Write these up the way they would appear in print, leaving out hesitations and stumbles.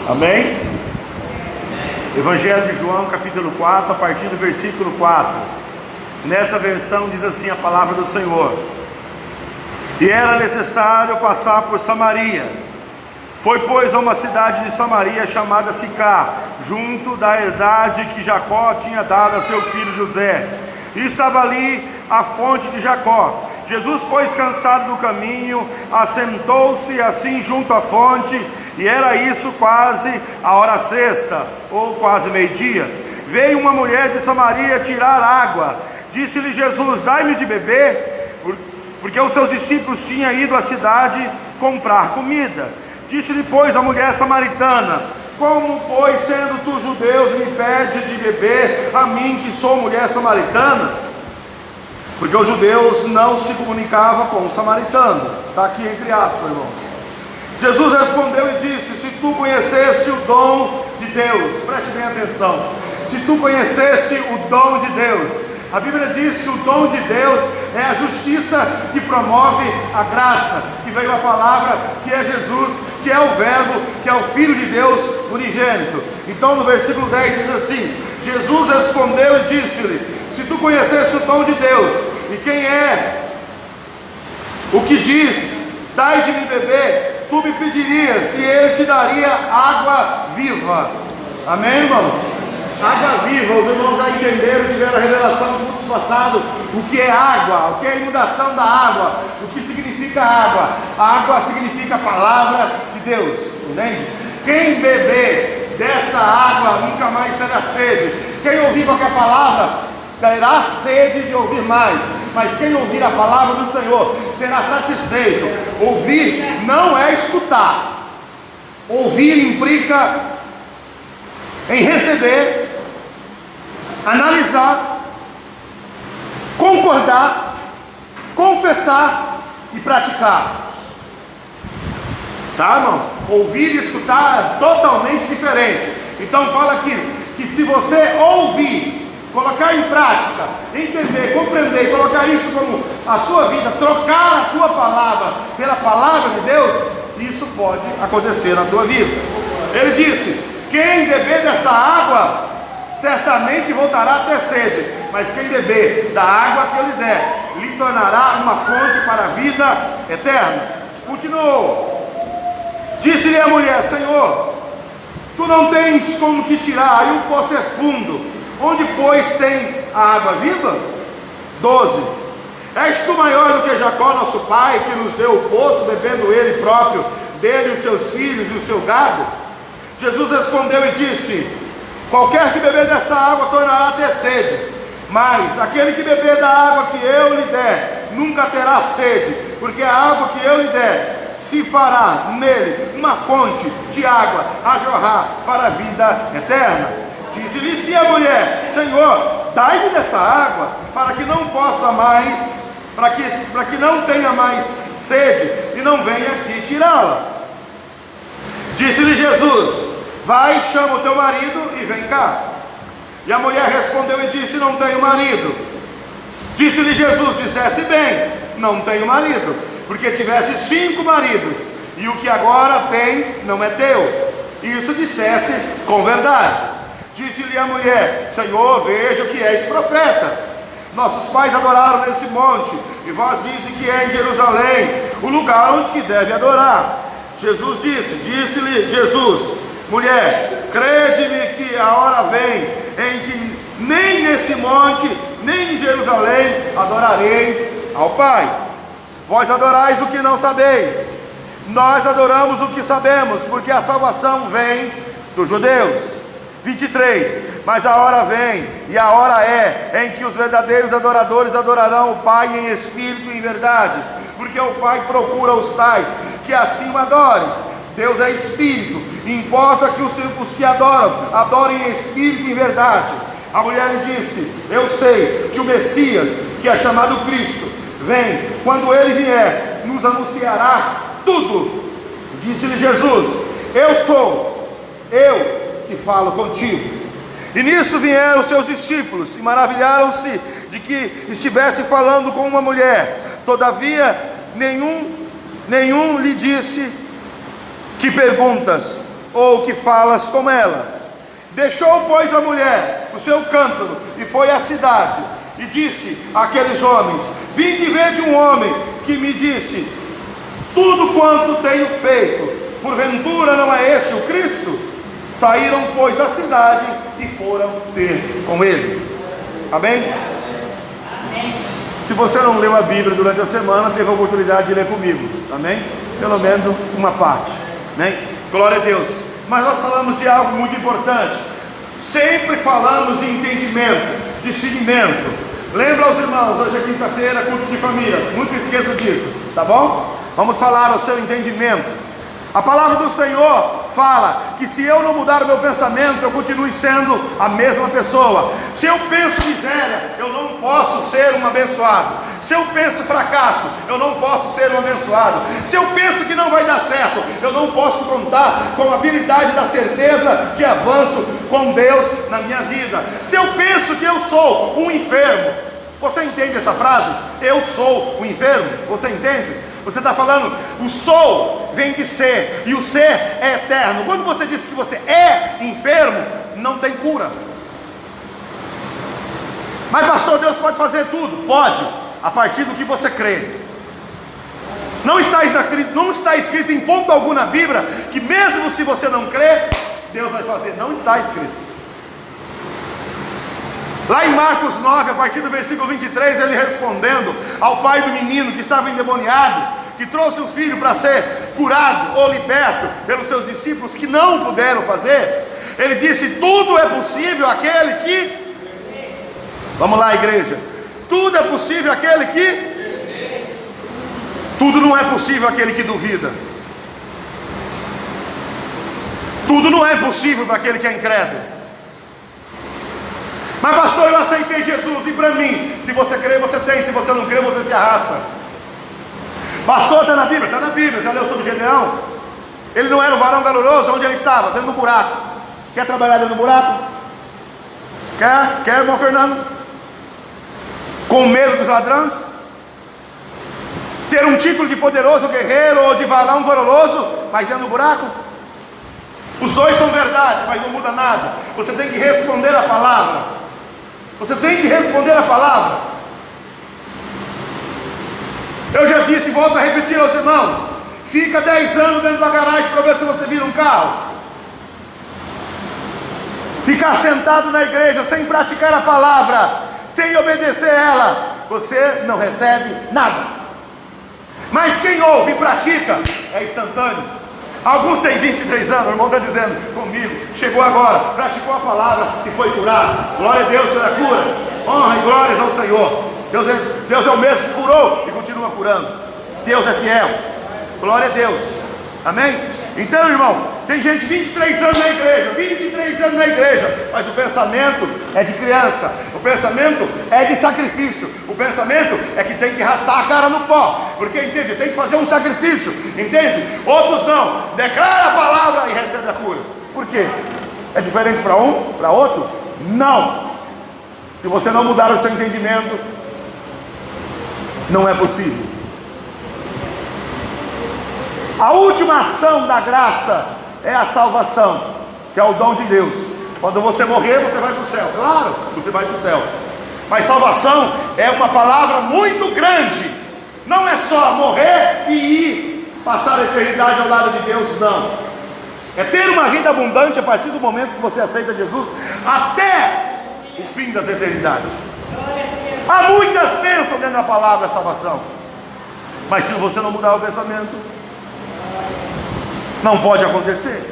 Amém? Evangelho de João, capítulo 4, a partir do versículo 4. Nessa versão diz assim a palavra do Senhor: E era necessário passar por Samaria. Foi, pois, a uma cidade de Samaria chamada Sicar, junto da herdade que Jacó tinha dado a seu filho José. E estava ali a fonte de Jacó. Jesus, pois, cansado do caminho, assentou-se assim junto à fonte, e era isso quase a hora sexta, ou quase meio-dia. Veio uma mulher de Samaria tirar água. Disse-lhe Jesus: Dai-me de beber, porque os seus discípulos tinham ido à cidade comprar comida. Disse-lhe, pois, a mulher samaritana: Como, pois, sendo tu judeus, me pede de beber a mim, que sou mulher samaritana? Porque os judeus não se comunicavam com o samaritano. Está aqui entre aspas, irmãos. Jesus respondeu e disse: Se tu conhecesse o dom de Deus, preste bem atenção, se tu conhecesse o dom de Deus, a Bíblia diz que o dom de Deus é a justiça que promove a graça, que veio a palavra, que é Jesus, que é o Verbo, que é o Filho de Deus unigênito. Então no versículo 10 diz assim: Jesus respondeu e disse-lhe: Se tu conhecesse o dom de Deus, e quem é o que diz, dai de me beber, tu me pedirias, e ele te daria água viva. Amém, irmãos? Água viva. Os irmãos já entenderam, tiveram a revelação no culto passado, o que é água, o que é a inundação da água, o que significa água. Água significa a palavra de Deus, entende? Quem beber dessa água nunca mais terá sede. Quem ouvir qualquer palavra terá sede de ouvir mais, mas quem ouvir a palavra do Senhor será satisfeito. Ouvir não é escutar. Ouvir implica em receber, analisar, concordar, confessar e praticar. Tá, irmão? Ouvir e escutar é totalmente diferente. Então fala aqui que se você ouvir, colocar em prática, entender, compreender e colocar isso como a sua vida, trocar a tua palavra pela palavra de Deus, isso pode acontecer na tua vida. Ele disse: quem beber dessa água certamente voltará a ter sede, mas quem beber da água que eu lhe der, lhe tornará uma fonte para a vida eterna. Continuou. Disse-lhe a mulher: Senhor, tu não tens como que tirar, e o poço é fundo. Onde, pois, tens a água viva? 12. És tu maior do que Jacó, nosso pai, que nos deu o poço, bebendo ele próprio, dele os seus filhos e o seu gado? Jesus respondeu e disse: Qualquer que beber dessa água tornará a ter sede, mas aquele que beber da água que eu lhe der nunca terá sede, porque a água que eu lhe der se fará nele uma fonte de água a jorrar para a vida eterna. Disse-lhe a mulher: Senhor, dai-me dessa água, para que não possa mais, para que não tenha mais sede, e não venha aqui tirá-la. Disse-lhe Jesus: Vai, chama o teu marido e vem cá. E a mulher respondeu e disse: Não tenho marido. Disse-lhe Jesus: Dissesse bem, não tenho marido, porque tivesse 5 maridos, e o que agora tens não é teu. Isso dissesse com verdade. Disse-lhe a mulher: Senhor, vejo que és profeta. Nossos pais adoraram nesse monte, e vós dizem que é em Jerusalém o lugar onde que deve adorar. Jesus disse-lhe Jesus: Mulher, crede-me que a hora vem em que nem nesse monte, nem em Jerusalém adorareis ao Pai. Vós adorais o que não sabeis, nós adoramos o que sabemos, porque a salvação vem dos judeus. 23. Mas a hora vem, e a hora é, em que os verdadeiros adoradores adorarão o Pai em espírito e em verdade, porque o Pai procura os tais que assim o adorem. Deus é espírito, e importa que os que adoram, adorem em espírito e em verdade. A mulher lhe disse: Eu sei que o Messias, que é chamado Cristo, vem. Quando ele vier, nos anunciará tudo. Disse-lhe Jesus: Eu sou, eu que falo contigo. E nisso vieram seus discípulos e maravilharam-se de que estivesse falando com uma mulher. Todavia nenhum lhe disse: Que perguntas? ou que falas com ela? Deixou, pois, a mulher o seu cântaro e foi à cidade, e disse àqueles homens: vinde ver de um homem que me disse tudo quanto tenho feito. Porventura não é esse o Cristo? Saíram, pois, da cidade e foram ter com ele. Amém? Se você não leu a Bíblia durante a semana, teve a oportunidade de ler comigo. Amém? Pelo menos uma parte. Amém? Glória a Deus. Mas nós falamos de algo muito importante. Sempre falamos de entendimento, de seguimento. Lembra aos irmãos, hoje é quinta-feira, culto de família. Nunca esqueça disso, tá bom? Vamos falar ao seu entendimento. A palavra do Senhor fala que se eu não mudar o meu pensamento, eu continue sendo a mesma pessoa. Se eu penso miséria, eu não posso ser um abençoado. Se eu penso fracasso, eu não posso ser um abençoado. Se eu penso que não vai dar certo, eu não posso contar com a habilidade da certeza de avanço com Deus na minha vida. Se eu penso que eu sou um enfermo, você entende essa frase? Eu sou um enfermo, você entende? Você está falando, o sou vem de ser, e o ser é eterno. Quando você diz que você é enfermo, não tem cura. Mas pastor, Deus pode fazer tudo? Pode, a partir do que você crê. Não está escrito em ponto algum na Bíblia que mesmo se você não crê, Deus vai fazer. Não está escrito. Lá em Marcos 9, a partir do versículo 23, ele respondendo ao pai do menino que estava endemoniado, que trouxe o filho para ser curado ou liberto pelos seus discípulos que não puderam fazer, ele disse: tudo é possível àquele que... Vamos lá, igreja. Tudo é possível àquele que... Tudo não é possível àquele que duvida. Tudo não é possível para aquele que é incrédulo. Mas pastor, eu aceitei Jesus, e para mim, se você crê, você tem, se você não crê, você se arrasta. Pastor, está na Bíblia? Está na Bíblia. Já leu sobre Gedeão? Ele não era um varão valoroso? Onde ele estava? Dentro do buraco. Quer trabalhar dentro do buraco? Quer, irmão Fernando? Com medo dos ladrões? Ter um título de poderoso guerreiro ou de varão valoroso, mas dentro do buraco? Os dois são verdade, mas não muda nada. Você tem que responder a palavra. Você tem que responder a palavra. Eu já disse e volto a repetir aos irmãos: fica 10 anos dentro da garagem para ver se você vira um carro. Ficar sentado na igreja sem praticar a palavra, sem obedecer ela, você não recebe nada. Mas quem ouve e pratica, é instantâneo. Alguns têm 23 anos, o irmão está dizendo comigo, chegou agora, praticou a palavra e foi curado. Glória a Deus pela cura, honra e glórias ao Senhor. Deus é o mesmo que curou e continua curando. Deus é fiel, glória a Deus, amém? Então, irmão, tem gente 23 anos na igreja, 23 anos na igreja, mas o pensamento é de criança, o pensamento é de sacrifício, o pensamento é que tem que arrastar a cara no pó, porque entende, tem que fazer um sacrifício, entende? Outros não, declara a palavra e recebe a cura. Por quê? É diferente para um, para outro? Não. Se você não mudar o seu entendimento, não é possível. A última ação da graça é a salvação, que é o dom de Deus. Quando você morrer, você vai para o céu. Claro, você vai para o céu. Mas salvação é uma palavra muito grande. Não é só morrer e ir passar a eternidade ao lado de Deus, não. É ter uma vida abundante a partir do momento que você aceita Jesus até o fim das eternidades. Há muitas bênçãos dentro da palavra salvação. Mas se você não mudar o pensamento, não pode acontecer.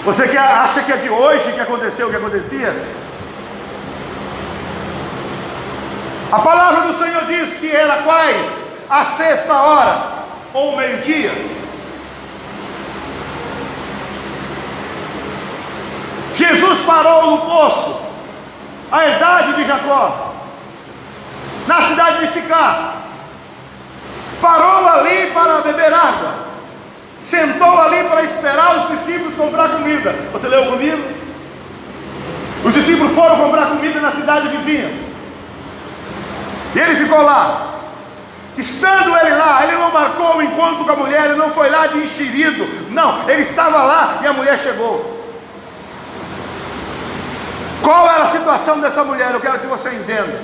Você que acha que é de hoje que aconteceu o que acontecia? A palavra do Senhor diz que era quais? A 6ª hora ou meio-dia. Jesus parou no poço, a idade de Jacó, na cidade de Sicar. Parou ali para beber água, sentou ali para esperar os discípulos comprar comida. Você leu comigo? Os discípulos foram comprar comida na cidade vizinha, e ele ficou lá. Estando ele lá, ele não marcou o encontro com a mulher, ele não foi lá de enxerido, não, ele estava lá e a mulher chegou. Qual era a situação dessa mulher? Eu quero que você entenda.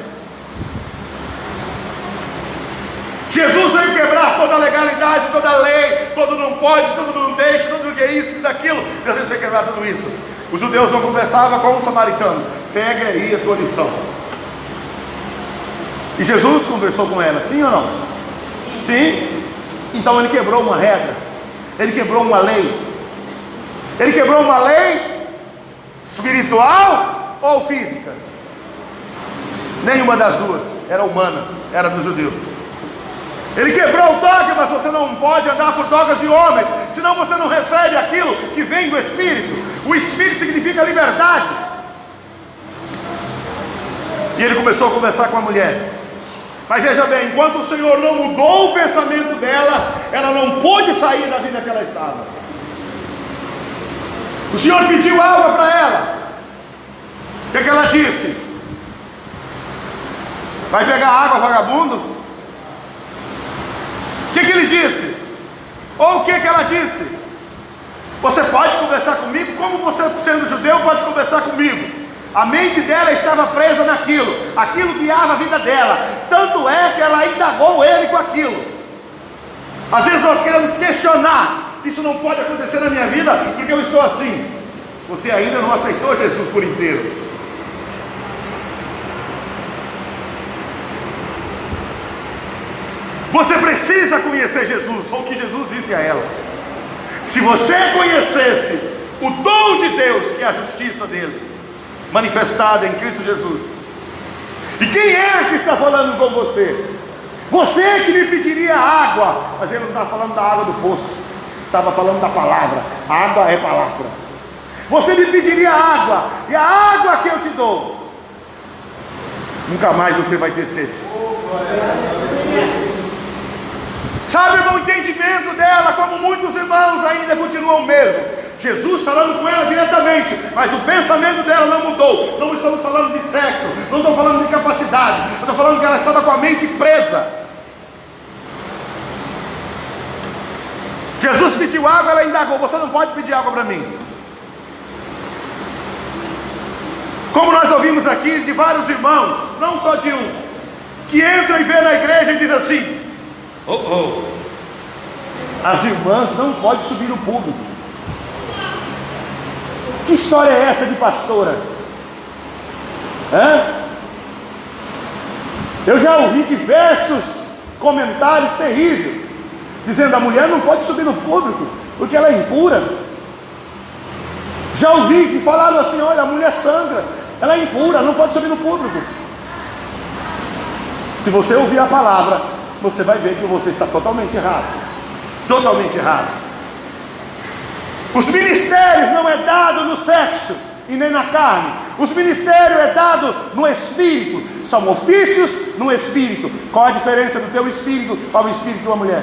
Jesus veio quebrar toda a legalidade, toda a lei, todo não pode, todo não deixa, tudo que é isso e daquilo. Jesus veio quebrar tudo isso. Os judeus não conversavam com o samaritano. Pega aí a tua lição. E Jesus conversou com ela, sim ou não? Sim. Então ele quebrou uma regra, ele quebrou uma lei. Ele quebrou uma lei espiritual ou física? Nenhuma das duas, era humana, era dos judeus. Ele quebrou o dogma, você não pode andar por dogmas de homens, senão você não recebe aquilo que vem do Espírito. O Espírito significa liberdade. E ele começou a conversar com a mulher. Mas veja bem, enquanto o Senhor não mudou o pensamento dela, ela não pôde sair da vida que ela estava. O Senhor pediu água para ela. O que ela disse? Vai pegar água, vagabundo? O que ele disse? Ou o que ela disse? Você pode conversar comigo? Como você, sendo judeu, pode conversar comigo? A mente dela estava presa naquilo, aquilo guiava a vida dela. Tanto é que ela indagou ele com aquilo. Às vezes nós queremos questionar: isso não pode acontecer na minha vida porque eu estou assim. Você ainda não aceitou Jesus por inteiro. Você precisa conhecer Jesus. Foi o que Jesus disse a ela. Se você conhecesse o dom de Deus, que é a justiça dele, manifestada em Cristo Jesus. E quem é que está falando com você? Você que me pediria água. Mas ele não estava falando da água do poço, estava falando da palavra. A água é palavra. Você me pediria água, e a água que eu te dou, nunca mais você vai ter sede. Sabe, irmão, o entendimento dela, como muitos irmãos ainda continuam o mesmo. Jesus falando com ela diretamente, mas o pensamento dela não mudou. Não estamos falando de sexo, não estou falando de capacidade, eu estou falando que ela estava com a mente presa. Jesus pediu água, ela indagou: você não pode pedir água para mim. Como nós ouvimos aqui de vários irmãos, não só de um, que entra e vê na igreja e diz assim: as irmãs não podem subir no púlpito. Que história é essa de pastora? Eu já ouvi diversos comentários terríveis, dizendo: a mulher não pode subir no púlpito porque ela é impura. Já ouvi que falaram assim: olha, a mulher sangra, ela é impura, não pode subir no púlpito. Se você ouvir a palavra, você vai ver que você está totalmente errado. Totalmente errado. Os ministérios não é dado no sexo e nem na carne. Os ministérios é dado no Espírito. São ofícios no Espírito. Qual a diferença do teu espírito para o espírito de uma mulher?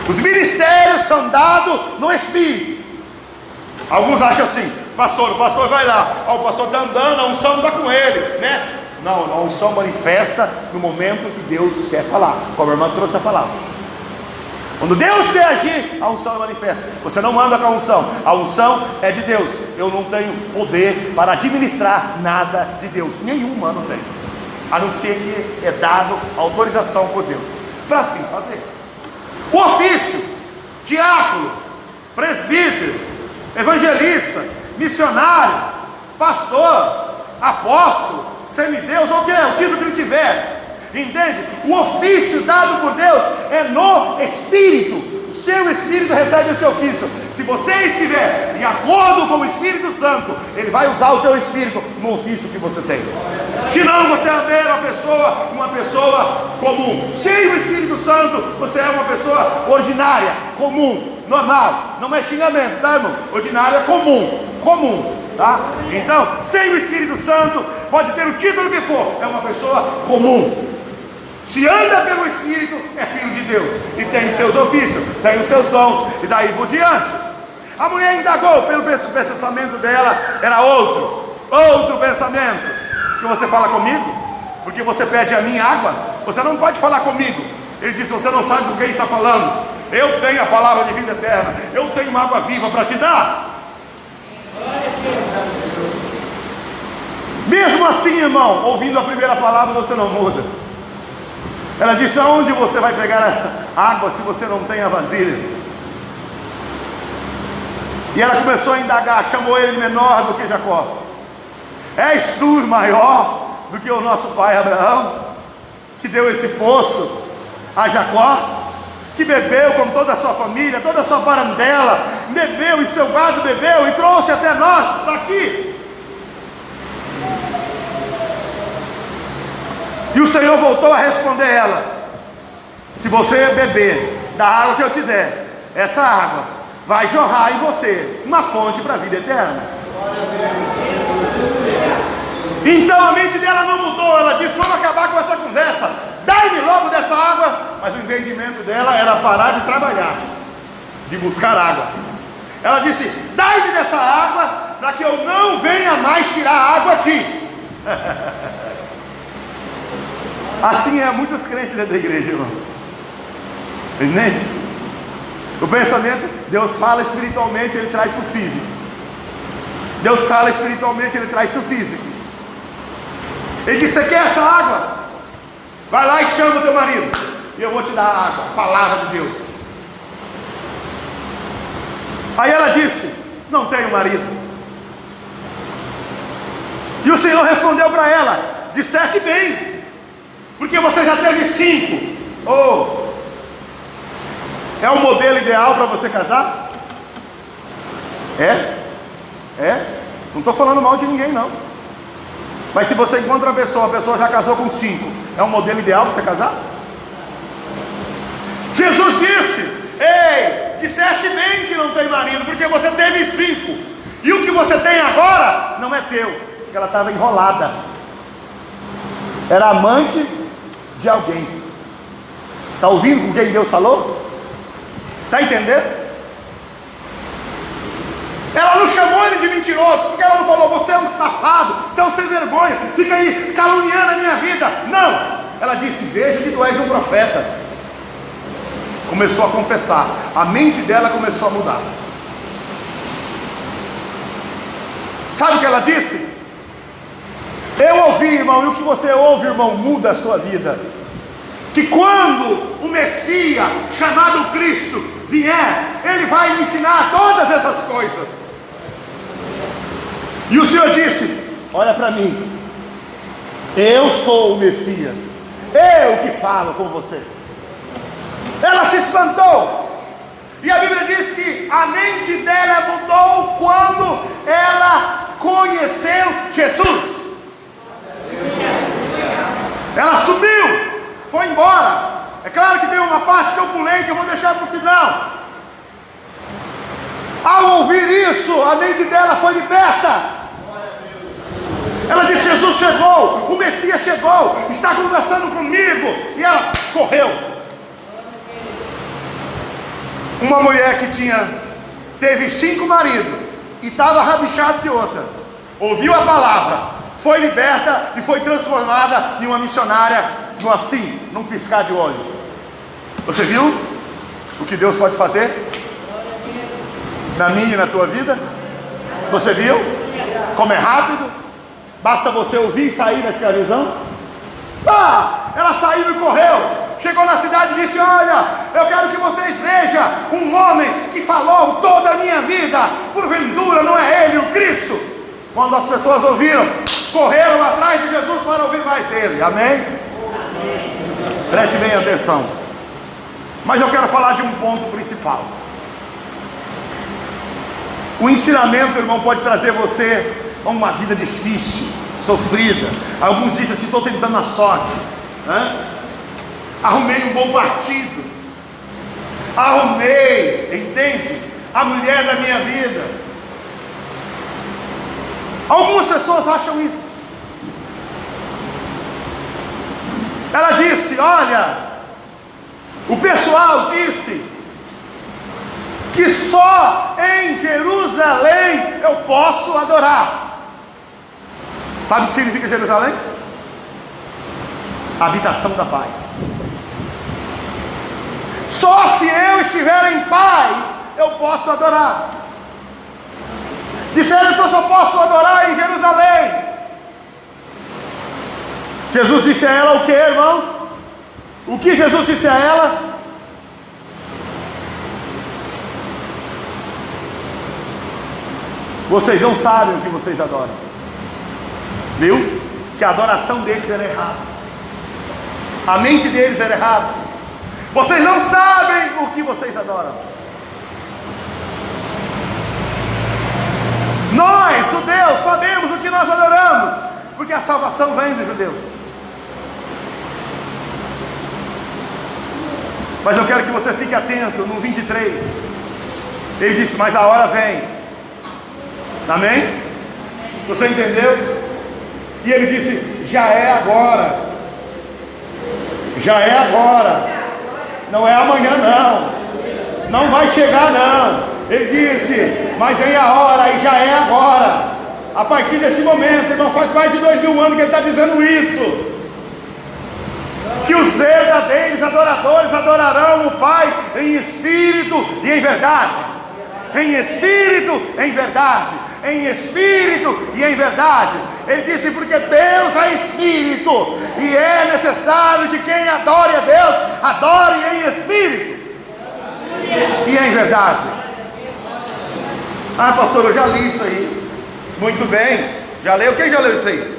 Os ministérios são dados no Espírito. Alguns acham assim: pastor, o pastor vai lá, o pastor está andando, a unção está com ele, né? Não, a unção manifesta no momento que Deus quer falar, como a irmã trouxe a palavra. Quando Deus quer agir, a unção manifesta. Você não anda com a unção é de Deus. Eu não tenho poder para administrar nada de Deus, nenhum humano tem, a não ser que é dado autorização por Deus para assim fazer. O ofício: diácono, presbítero, evangelista, missionário, pastor, apóstolo, semideus, ou o que é o título que ele tiver, entende? O ofício dado por Deus é no Espírito. O seu Espírito recebe esse ofício. Se você estiver em acordo com o Espírito Santo, ele vai usar o teu Espírito no ofício que você tem. Se não, você é uma pessoa comum. Sem o Espírito Santo, você é uma pessoa ordinária, comum, normal. Não é xingamento, tá, irmão? Ordinário é comum, tá? Então, sem o Espírito Santo, pode ter o título que for, é uma pessoa comum. Se anda pelo Espírito, é filho de Deus e tem os seus ofícios, tem os seus dons, e daí por diante. A mulher indagou, pelo pensamento dela era outro pensamento. Que você fala comigo porque você pede a mim água? você não pode falar comigo. Ele disse: você não sabe do que ele está falando. Eu tenho a palavra de vida eterna, eu tenho uma água viva para te dar. Mesmo assim, irmão, ouvindo a primeira palavra, você não muda. Ela disse: aonde você vai pegar essa água se você não tem a vasilha? E ela começou a indagar, chamou ele menor do que Jacó. És tu maior do que o nosso pai Abraão, que deu esse poço a Jacó, que bebeu com toda a sua família, toda a sua parentela, bebeu e seu gado bebeu e trouxe até nós aqui? E o Senhor voltou a responder ela: se você beber da água que eu te der, essa água vai jorrar em você uma fonte para a vida eterna. Então a mente dela não mudou. Ela disse: vamos acabar com essa conversa, dai-me logo dessa água. Mas o entendimento dela era parar de trabalhar, de buscar água. Ela disse: dai-me dessa água, para que eu não venha mais tirar água aqui. Assim é muitos crentes dentro da igreja, irmão. Entende? O pensamento, Deus fala espiritualmente, Ele traz para o físico. Deus fala espiritualmente, Ele traz para o físico. Ele disse: você quer essa água? Vai lá e chama o teu marido, e eu vou te dar a água, a palavra de Deus. Aí ela disse: não tenho marido. E o Senhor respondeu para ela: disseste bem, porque você já teve 5. É o modelo ideal para você casar? Não estou falando mal de ninguém, não. Mas se você encontra a pessoa já casou com 5, é um modelo ideal para você casar? Jesus disse: ei, disseste bem que não tem marido, porque você teve 5, e o que você tem agora não é teu. Diz que ela estava enrolada, era amante de alguém. Está ouvindo com quem Deus falou? Está entendendo? Ela não chamou ele de mentiroso, porque ela não falou: você é um safado, você é um sem vergonha, fica aí caluniando a minha vida. Não, ela disse: veja que tu és um profeta. Começou a confessar, a mente dela começou a mudar. Sabe o que ela disse? Eu ouvi, irmão, e o que você ouve, irmão, muda a sua vida. Que quando o Messias, chamado Cristo, vier, Ele vai me ensinar todas essas coisas. E o Senhor disse: olha para mim, eu sou o Messias, eu que falo com você. Ela se espantou, e a Bíblia diz que a mente dela mudou quando ela conheceu Jesus. Ela subiu, foi embora. É claro que tem uma parte que eu pulei, que eu vou deixar para o final. Ao ouvir isso, a mente dela foi liberta. Ela disse: Jesus chegou, o Messias chegou, está conversando comigo. E ela correu. Uma mulher que teve 5 maridos e estava rabichado de outra, ouviu a palavra, foi liberta e foi transformada em uma missionária, num piscar de olho. Você viu o que Deus pode fazer na minha e na tua vida? Você viu como é rápido? Basta você ouvir e sair da escravidão. Ela saiu e correu. Chegou na cidade e disse: olha, eu quero que vocês vejam um homem que falou toda a minha vida. Porventura não é ele o Cristo? Quando as pessoas ouviram, correram atrás de Jesus para ouvir mais dele. Amém? Preste bem atenção. Mas eu quero falar de um ponto principal. O ensinamento, irmão, pode trazer você a uma vida difícil, sofrida. Alguns dizem assim: estou tentando a sorte, arrumei um bom partido, arrumei, entende? A mulher da minha vida. Algumas pessoas acham isso. Ela disse: olha, o pessoal disse que só em Jerusalém eu posso adorar. Sabe o que significa Jerusalém? a habitação da paz. Só se eu estiver em paz, eu posso adorar. Disseram que eu só posso adorar em Jerusalém. Jesus disse a ela o que, irmãos? O que Jesus disse a ela? Vocês não sabem o que vocês adoram. Viu? Que a adoração deles era errada. A mente deles era errada. Vocês não sabem o que vocês adoram. Nós, judeus, sabemos o que nós adoramos, porque a salvação vem dos judeus. Mas eu quero que você fique atento no 23. Ele disse, mas a hora vem. Amém? Você entendeu? E ele disse, já é agora. Já é agora. Não é amanhã não. Não vai chegar não. Ele disse, mas vem a hora e já é agora. A partir desse momento, irmão, faz mais de 2000 anos que ele está dizendo isso. Que os verdadeiros adoradores adorarão o Pai em espírito e em verdade. Em espírito, em verdade. Em espírito e em verdade. Ele disse, porque Deus é espírito, e é necessário que quem adore a Deus, adore em espírito e em verdade. Ah, pastor, eu já li isso aí. Muito bem, já leu? Quem já leu isso aí?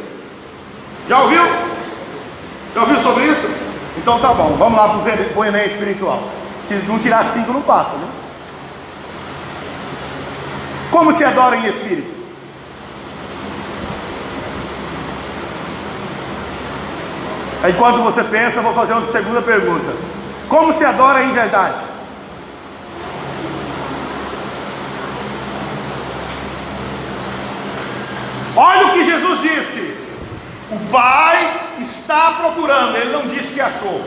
Já ouviu? Já ouviu sobre isso? Então tá bom, vamos lá para o Enem espiritual. Se não tirar 5 não passa, né? Como se adora em espírito? Enquanto você pensa, eu vou fazer uma segunda pergunta. Como se adora em verdade? Olha o que Jesus disse. O Pai está procurando. Ele não disse que achou.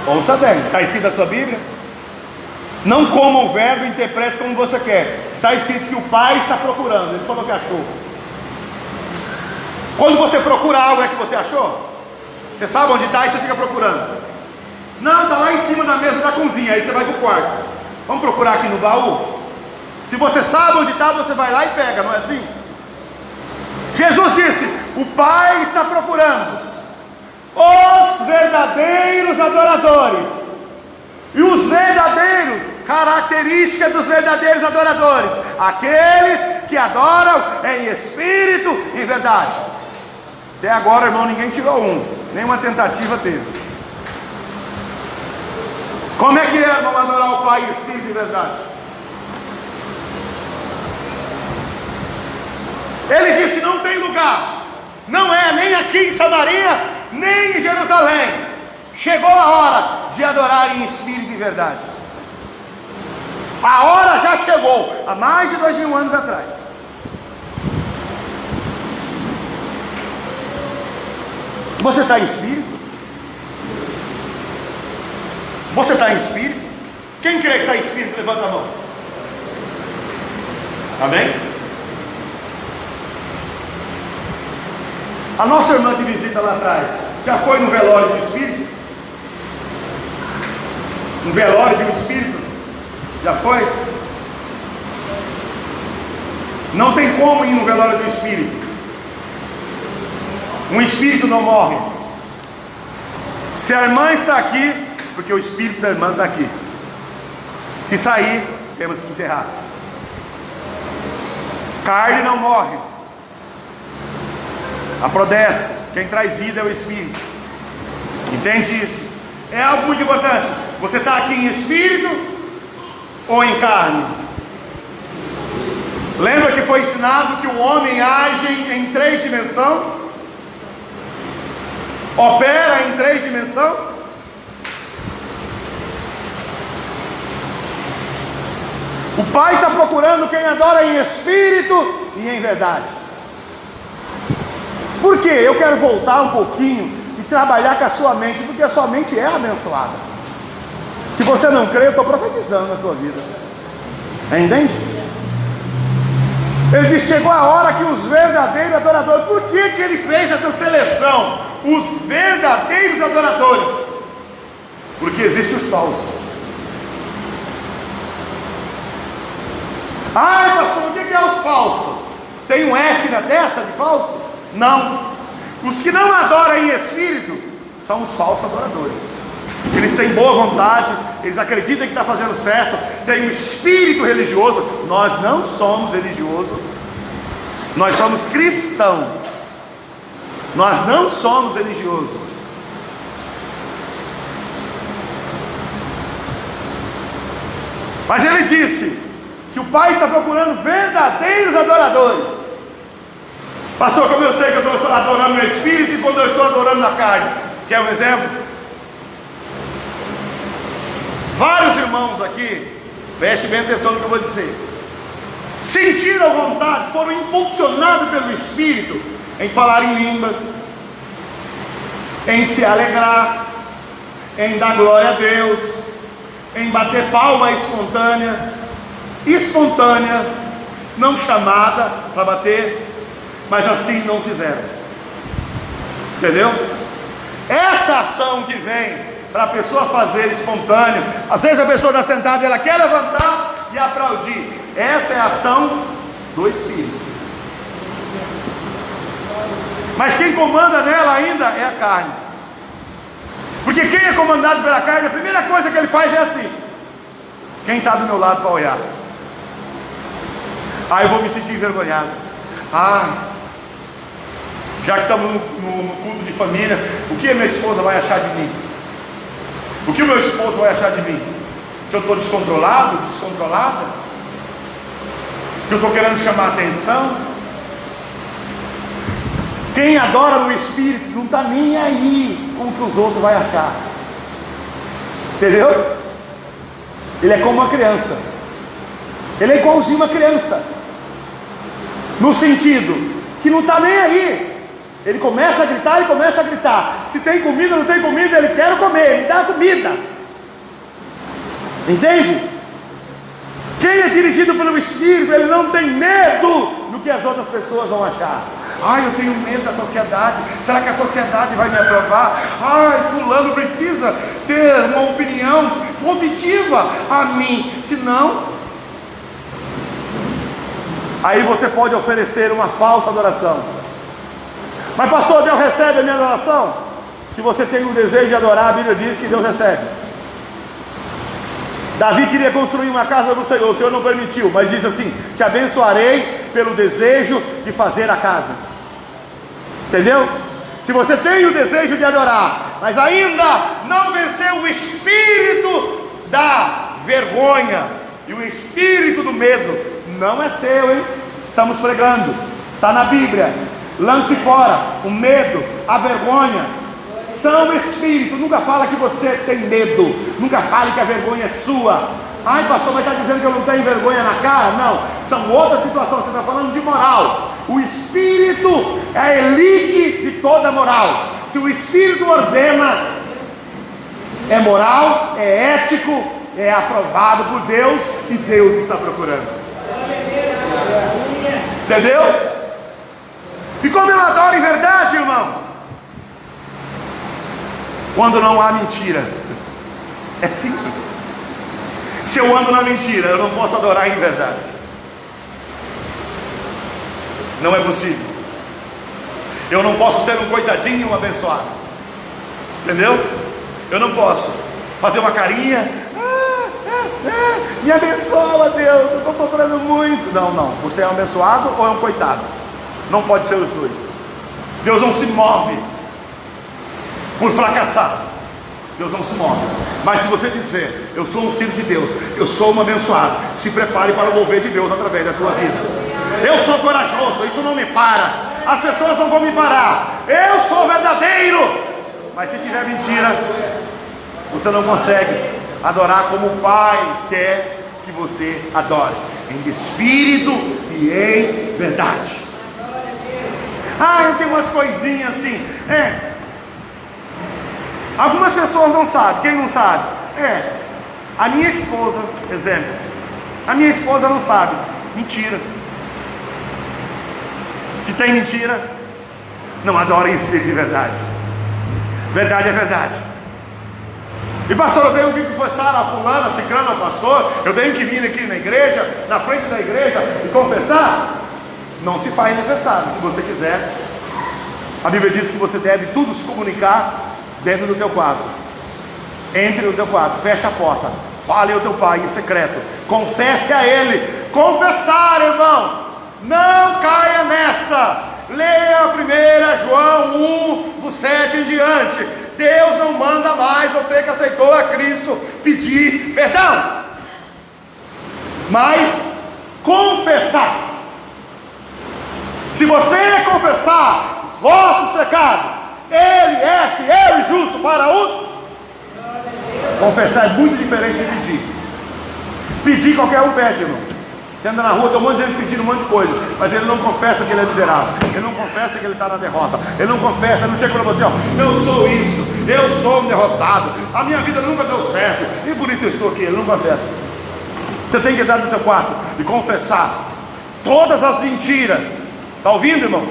Ouça bem, está escrito na sua Bíblia? Não coma o verbo e interprete como você quer. Está escrito que o Pai está procurando. Ele falou que achou. Quando você procura algo, é que você achou? Você sabe onde está e você fica procurando. Não, está lá em cima da mesa da cozinha. Aí você vai para o quarto. Vamos procurar aqui no baú? Se você sabe onde está, você vai lá e pega, não é assim? Jesus disse, o Pai está procurando os verdadeiros adoradores. E os verdadeiros, característica dos verdadeiros adoradores, aqueles que adoram em espírito e em verdade. Até agora, irmão, ninguém tirou um, nenhuma tentativa teve. Como é que é, vamos adorar o Pai em espírito e verdade? Ele disse, não tem lugar, não é nem aqui em Samaria, nem em Jerusalém. Chegou a hora de adorar em espírito e verdade. A hora já chegou, há mais de 2000 anos atrás. Você está em espírito? Você está em espírito? Quem crê que está em espírito, levanta a mão. Amém? A nossa irmã que visita lá atrás, já foi no velório do espírito? Um velório de um espírito? Já foi? Não tem como ir no velório do espírito. Um espírito não morre. Se a irmã está aqui, porque o espírito da irmã está aqui. Se sair, temos que enterrar. Carne não morre. Aprodece. Quem traz vida é o espírito. Entende isso? É algo muito importante. Você está aqui em espírito ou em carne? Lembra que foi ensinado que o homem age em 3 dimensões? Opera em 3 dimensões? O Pai está procurando quem adora em espírito e em verdade. Por quê? Eu quero voltar um pouquinho e trabalhar com a sua mente, porque a sua mente é abençoada. Se você não crê, eu estou profetizando na tua vida. Entende? Ele diz: chegou a hora que os verdadeiros adoradores. Por que que ele fez essa seleção? Os verdadeiros adoradores. Porque existem os falsos. Ai, pastor, o que é os falsos? Tem um F na testa de falso? Não. Os que não adoram em espírito são os falsos adoradores. Eles têm boa vontade, eles acreditam que está fazendo certo, tem um espírito religioso. Nós não somos religiosos, nós somos cristãos. Nós não somos religiosos. Mas ele disse que o Pai está procurando verdadeiros adoradores. Pastor, como eu sei que eu estou adorando no espírito e quando eu estou adorando na carne? Quer um exemplo? Vários irmãos aqui, preste bem atenção no que eu vou dizer, sentiram vontade, foram impulsionados pelo Espírito em falar em línguas, em se alegrar, em dar glória a Deus, em bater palma espontânea, não chamada para bater, mas assim não fizeram. Entendeu? Essa ação que vem para a pessoa fazer espontâneo, às vezes a pessoa está sentada e ela quer levantar e aplaudir. Essa é a ação do Espírito. Mas quem comanda nela ainda é a carne. Porque quem é comandado pela carne, a primeira coisa que ele faz é assim: quem está do meu lado para olhar? Eu vou me sentir envergonhado. Já que estamos no culto de família, o que a minha esposa vai achar de mim? O que o meu esposo vai achar de mim? Que eu estou descontrolado, descontrolada? Que eu estou querendo chamar atenção? Quem adora no Espírito não está nem aí com o que os outros vão achar. Entendeu? Ele é como uma criança. Ele é igualzinho uma criança, no sentido que não está nem aí. Ele começa a gritar, se tem comida, não tem comida, ele quer comer, me dá comida. Entende? Quem é dirigido pelo Espírito, ele não tem medo do que as outras pessoas vão achar. Eu tenho medo da sociedade. Será que a sociedade vai me aprovar? Fulano precisa ter uma opinião positiva a mim, senão... Aí você pode oferecer uma falsa adoração. Mas pastor, Deus recebe a minha adoração? Se você tem um desejo de adorar, a Bíblia diz que Deus recebe. Davi queria construir uma casa do Senhor, o Senhor não permitiu, mas diz assim: te abençoarei pelo desejo de fazer a casa. Entendeu? Se você tem o desejo de adorar, mas ainda não venceu o espírito da vergonha e o espírito do medo, não é seu, hein? Estamos pregando, está na Bíblia. Lance fora o medo, a vergonha. São espírito. Nunca fala que você tem medo, nunca fale que a vergonha é sua. Pastor, vai estar dizendo que eu não tenho vergonha na cara? Não, são outras situações. Você está falando de moral. O espírito é a elite de toda moral. Se o espírito ordena, é moral, é ético, é aprovado por Deus, e Deus está procurando. Entendeu? E como eu adoro em verdade, irmão? Quando não há mentira. É simples. Se eu ando na mentira, eu não posso adorar em verdade. Não é possível. Eu não posso ser um coitadinho e um abençoado. Entendeu? Eu não posso fazer uma carinha. Me abençoa, Deus, eu estou sofrendo muito. Não. Você é um abençoado ou é um coitado? Não pode ser os dois. Deus não se move por fracassar. Deus não se move. Mas se você disser: eu sou um filho de Deus, eu sou um abençoado, se prepare para o mover de Deus através da tua vida. Eu sou corajoso, isso não me para. As pessoas não vão me parar. Eu sou verdadeiro. Mas se tiver mentira, você não consegue adorar como o Pai quer que você adore, em espírito e em verdade. Tem umas coisinhas assim. Algumas pessoas não sabem. Quem não sabe? A minha esposa, exemplo. A minha esposa não sabe. Mentira. Se tem mentira, não adorem em espírito e verdade. Verdade é verdade. E pastor, eu tenho que confessar a fulana, ciclana, pastor, eu tenho que vir aqui na igreja, na frente da igreja e confessar? Não se faz necessário. Se você quiser, a Bíblia diz que você deve tudo se comunicar dentro do teu quarto. Entre no teu quarto, fecha a porta, fale ao teu pai em secreto, confesse a ele. Confessar, irmão, não caia nessa. Leia 1 João 1, do 7 em diante. Deus não manda mais você que aceitou a Cristo pedir perdão, mas confessar. Se você confessar os vossos pecados, Ele é fiel e justo para os... Confessar é muito diferente de pedir. Pedir qualquer um pede, irmão. Você anda na rua, tem um monte de gente pedindo um monte de coisa, mas ele não confessa que ele é miserável, ele não confessa que ele está na derrota, ele não confessa, ele não chega para você, ó, eu sou isso, eu sou um derrotado, a minha vida nunca deu certo, e por isso eu estou aqui. Ele não confessa. Você tem que entrar no seu quarto e confessar todas as mentiras. Está ouvindo, irmão?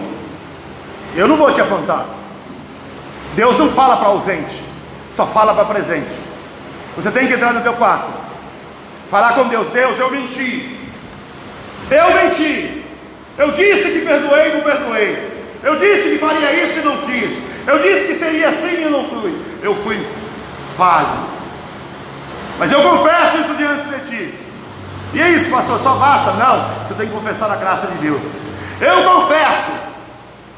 Eu não vou te apontar. Deus não fala para ausente, só fala para presente. Você tem que entrar no teu quarto, falar com Deus. Deus, eu menti. Eu menti, eu disse que perdoei e não perdoei, eu disse que faria isso e não fiz, eu disse que seria assim e não fui, eu fui falho, mas eu confesso isso diante de ti. E é isso, pastor, só basta? Não, você tem que confessar a graça de Deus. Eu confesso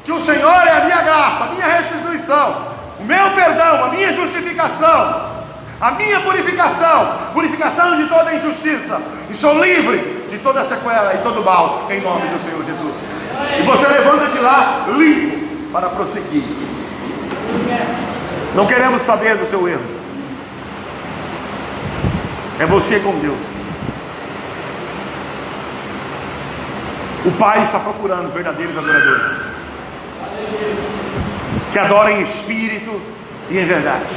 que o Senhor é a minha graça, a minha restituição, o meu perdão, a minha justificação, a minha purificação de toda injustiça, e sou livre de toda sequela e todo mal, em nome do Senhor Jesus. E você levanta de lá limpo para prosseguir. Não queremos saber do seu erro. É você com Deus. O Pai está procurando verdadeiros adoradores, que adorem em espírito e em verdade.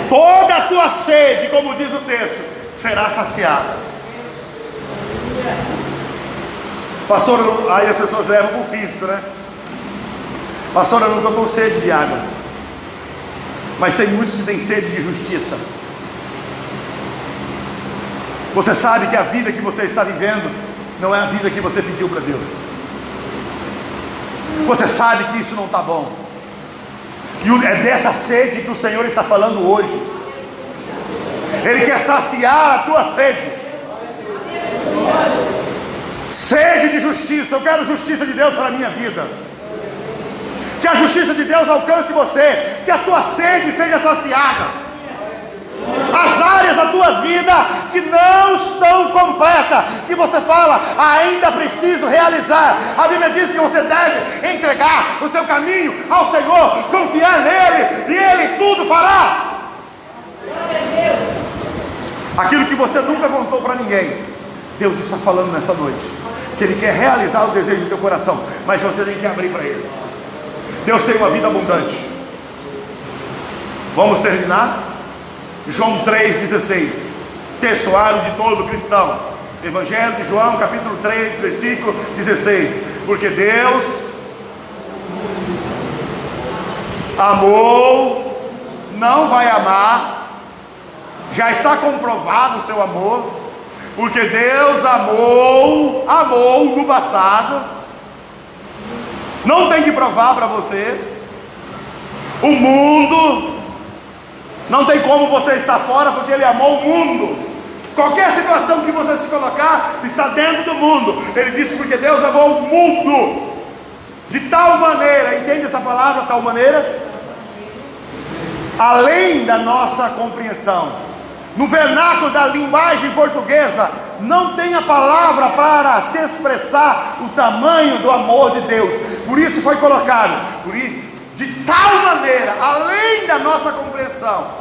Toda a tua sede, como diz o texto, será saciada. Pastor, aí as pessoas levam para o físico, né? Pastor, eu não estou com sede de água. Mas tem muitos que têm sede de justiça. Você sabe que a vida que você está vivendo não é a vida que você pediu para Deus. Você sabe que isso não está bom. E é dessa sede que o Senhor está falando hoje. Ele quer saciar a tua sede. Sede de justiça. Eu quero justiça de Deus para a minha vida. Que a justiça de Deus alcance você. Que a tua sede seja saciada. As áreas da tua vida que não estão completas, que você fala, ainda preciso realizar. A Bíblia diz que você deve entregar o seu caminho ao Senhor, confiar nele, e Ele tudo fará. Aquilo que você nunca contou para ninguém, Deus está falando nessa noite, que Ele quer realizar o desejo do teu coração, mas você tem que abrir para Ele. Deus tem uma vida abundante. Vamos terminar? João 3,16, textuário de todo cristão. Evangelho de João, capítulo 3, versículo 16. Porque Deus amou, não vai amar, já está comprovado o seu amor, porque Deus amou no passado, não tem que provar para você. O mundo, não tem como você estar fora, porque Ele amou o mundo. Qualquer situação que você se colocar, está dentro do mundo. Ele disse, porque Deus amou o mundo de tal maneira, entende essa palavra, tal maneira? Além da nossa compreensão. No vernáculo da linguagem portuguesa, não tem a palavra para se expressar o tamanho do amor de Deus. Por isso foi colocado, de tal maneira, além da nossa compreensão,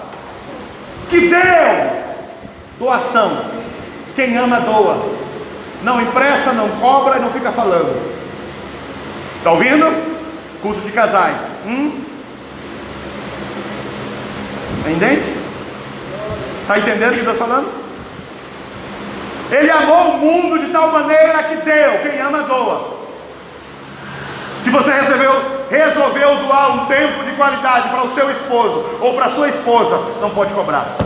que deu doação. Quem ama doa, não empresta, não cobra e não fica falando. Está ouvindo? Culto de casais. Entende? Está entendendo o que eu estou falando? Ele amou o mundo de tal maneira que deu. Quem ama doa. Se você resolveu doar um tempo de qualidade para o seu esposo ou para a sua esposa, não pode cobrar.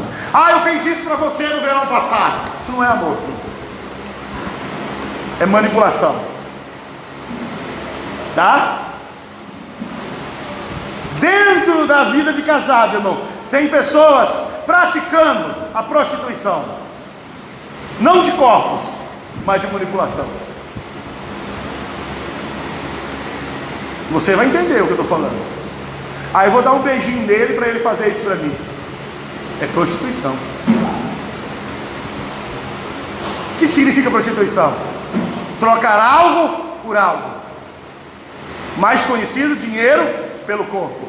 Eu fiz isso para você no verão passado. Isso não é amor, é manipulação, tá? Dentro da vida de casado, irmão, tem pessoas praticando a prostituição, não de corpos, mas de manipulação. Você vai entender o que eu estou falando. Aí eu vou dar um beijinho nele para ele fazer isso para mim. É prostituição. O que significa prostituição? Trocar algo por algo. Mais conhecido, dinheiro pelo corpo.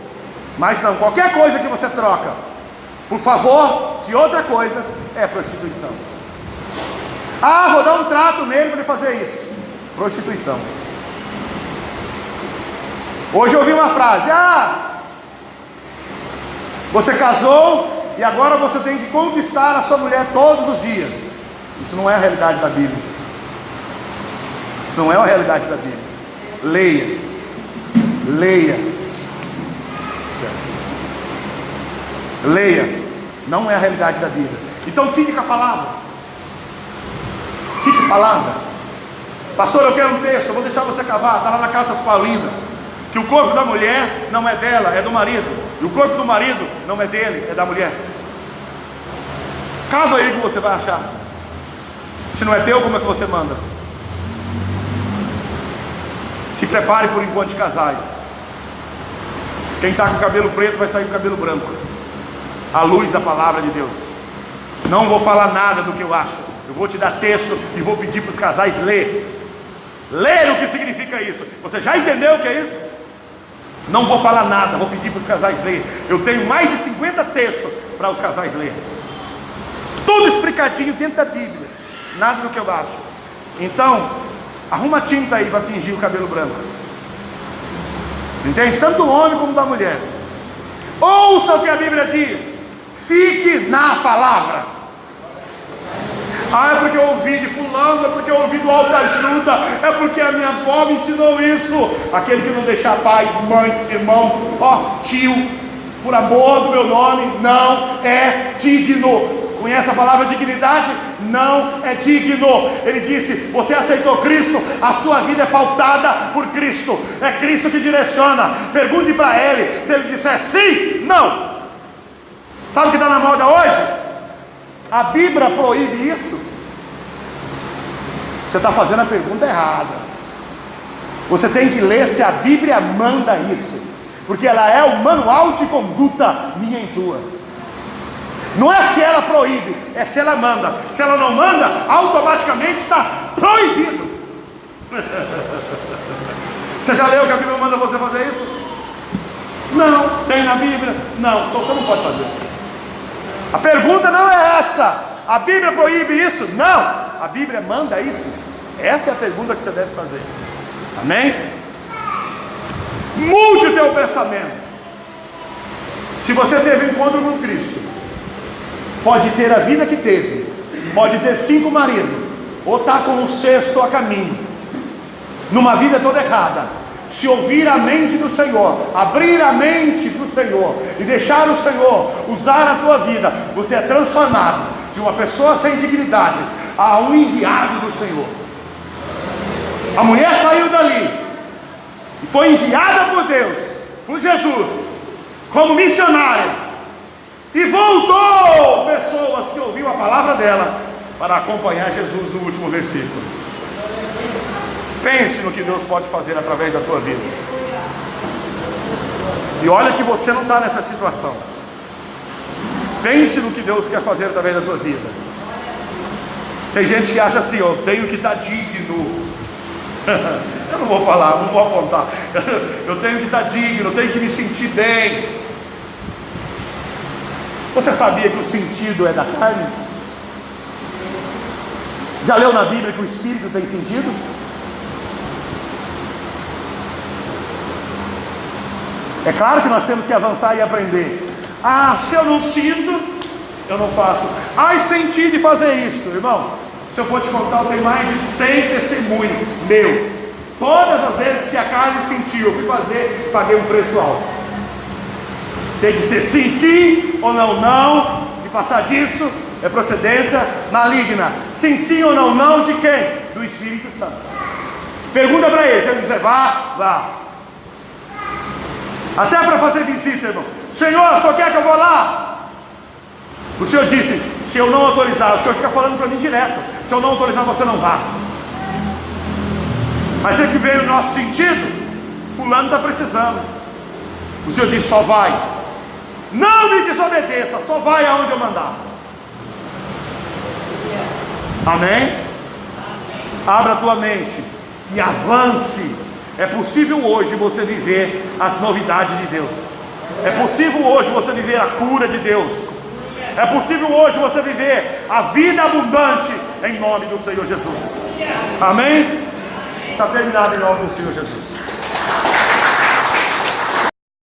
Mas não, qualquer coisa que você troca por favor de outra coisa é prostituição. Vou dar um trato nele para ele fazer isso. Prostituição. Hoje eu ouvi uma frase: você casou e agora você tem que conquistar a sua mulher todos os dias. Isso não é a realidade da Bíblia. Isso não é a realidade da Bíblia. Leia. Não é a realidade da Bíblia. Então fique com a palavra. Fique com a palavra. Pastor, eu quero um texto, eu vou deixar você cavar. Está lá na Carta aos Paulinas, que o corpo da mulher não é dela, é do marido. E o corpo do marido não é dele, é da mulher. Cava aí que você vai achar. Se não é teu, como é que você manda? Se prepare por encontro de casais. Quem está com cabelo preto vai sair com cabelo branco, à luz da palavra de Deus. Não vou falar nada do que eu acho. Eu vou te dar texto e vou pedir para os casais ler o que significa isso. Você já entendeu o que é isso? Não vou falar nada, vou pedir para os casais ler. Eu tenho mais de 50 textos para os casais ler. Tudo explicadinho dentro da Bíblia. Nada do que eu acho. Então, arruma tinta aí para tingir o cabelo branco. Entende? Tanto do homem como da mulher. Ouça o que a Bíblia diz. Fique na palavra. É porque eu ouvi de fulano, é porque eu ouvi do alto ajuda, é porque a minha avó me ensinou isso. Aquele que não deixar pai, mãe, irmão, tio, por amor do meu nome, não é digno. Conhece a palavra dignidade? Não é digno. Ele disse: você aceitou Cristo, a sua vida é pautada por Cristo. É Cristo que direciona. Pergunte para ele. Se ele disser sim, não. Sabe o que está na moda hoje? A Bíblia proíbe isso. Você está fazendo a pergunta errada. Você tem que ler se a Bíblia manda isso, porque ela é o manual de conduta minha e tua. Não é se ela proíbe, é se ela manda. Se ela não manda, automaticamente está proibido. Você já leu que a Bíblia manda você fazer isso? Não. Tem na Bíblia? Não. Então você não pode fazer. A pergunta não é essa. A Bíblia proíbe isso? Não. A Bíblia manda isso? Essa é a pergunta que você deve fazer. Amém? Mude o teu pensamento. Se você teve encontro com Cristo, pode ter a vida que teve, pode ter 5 maridos, ou está com um 6º a caminho, numa vida toda errada. Se ouvir a mente do Senhor, abrir a mente para o Senhor e deixar o Senhor usar a tua vida, você é transformado de uma pessoa sem dignidade a um enviado do Senhor. A mulher saiu dali e foi enviada por Deus, por Jesus, como missionária, e voltou pessoas que ouviram a palavra dela para acompanhar Jesus no último versículo. Pense no que Deus pode fazer através da tua vida. E olha que você não está nessa situação. Pense no que Deus quer fazer através da tua vida. Tem gente que acha assim: eu tenho que estar digno. Eu não vou falar, não vou apontar. Eu tenho que estar digno, eu tenho que me sentir bem. Você sabia que o sentido é da carne? Já leu na Bíblia que o Espírito tem sentido? É claro que nós temos que avançar e aprender. Se eu não sinto, eu não faço. Senti de fazer isso, irmão. Se eu for te contar, eu tenho mais de 100 testemunhos meu. Todas as vezes que a carne sentiu, eu fui fazer, paguei um preço alto. Tem que ser sim, sim, ou não, não. E passar disso é procedência maligna. Sim, sim ou não, não de quem? Do Espírito Santo. Pergunta para ele, se ele dizer vá, vá. Até para fazer visita, irmão. Senhor, só quer que eu vou lá? O Senhor disse, se eu não autorizar, o Senhor fica falando para mim direto. Se eu não autorizar, você não vá. Mas é que veio o nosso sentido. Fulano está precisando. O Senhor disse, só vai. Não me desobedeça, só vai aonde eu mandar. Amém? Abra a tua mente e avance. É possível hoje você viver as novidades de Deus. É possível hoje você viver a cura de Deus. É possível hoje você viver a vida abundante em nome do Senhor Jesus. Amém? Está terminado em nome do Senhor Jesus.